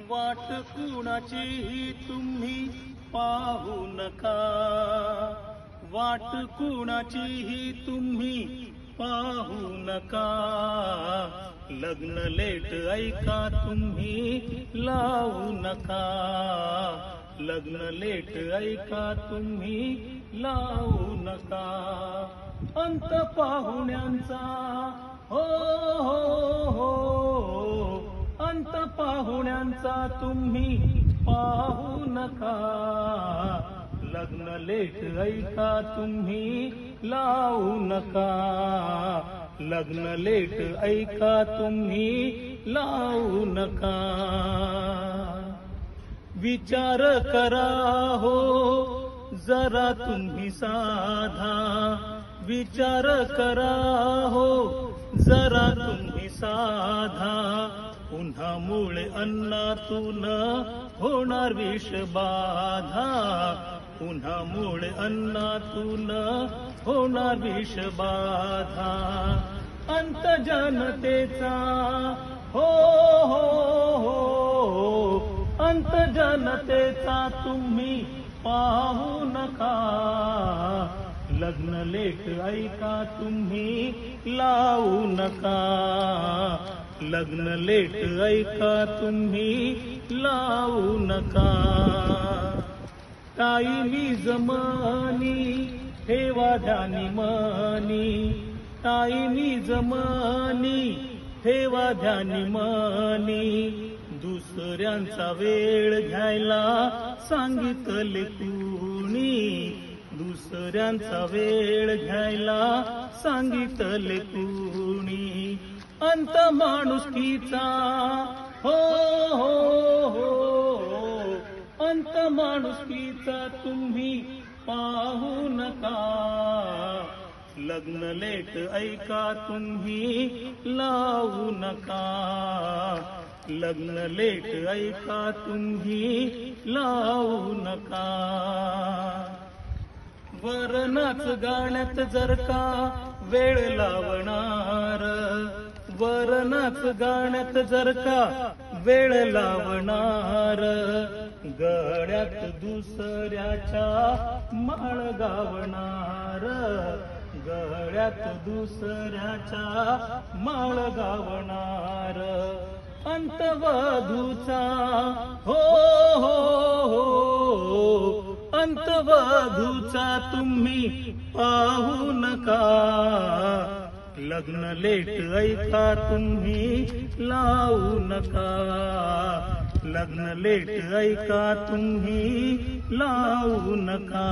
वाट कुणाचीही तुम्ही पाहू नका, वाट कुणाचीही तुम्ही पाहू नका. लग्न लेट ऐका तुम्ही लावू नका, लग्न लेट ऐका तुम्ही लावू नका. अंत पाहुण्यांचा हो हो हो, अंत पाहुण्यांचा तुम्ही पाहू नका. लग्न लेट ऐका तुम्ही लावू नका, लग्न लेट ऐका तुम्ही लावू नका. विचार करा हो जरा तुम्ही साधा, विचार करा हो जरा तुम्ही साधा. उन्हामुळे अन्नातून होणार विषबाधा, उन्हामुळे अन्नातून होणार विषबाधा. अंत जनतेचा हो हो हो, अंत जनतेचा तुम्ही पाहू नका. लग्न लेट ऐका तुम्ही लावू नका, लग्न लेट ऐका तुम्ही लावू नका. टाईमी जमानी ठेवा ध्यानी मनी, टाईमी जमानी ठेवा ध्यानी मनी. दुसऱ्यांचा वेळ घ्यायला सांगितले कुणी, दुसऱ्यांचा वेळ घ्यायला सांगितले कुणी. अंत माणुसकीचा हो हो हो, अंत माणुसकीचा तुम्ही पाहू नका. लग्न लेट ऐका तुम्ही लावू नका, लग्न लेट ऐका तुम्ही लावू नका. वरनाच गाण्यात जर का वेळ लावणार, वरनाच गाण्यात जर का वेळ लावणार. गळ्यात दुसऱ्याच्या माळ गावणार, गळ्यात दुसऱ्याच्या माळ गावणार. अंतवधूचा हो हो हो, अंतवधूचा तुम्ही पाहू नका. लग्न लेट ऐका तुम्ही लावू नका, लग्न लेट ऐका तुम्ही लावू नका.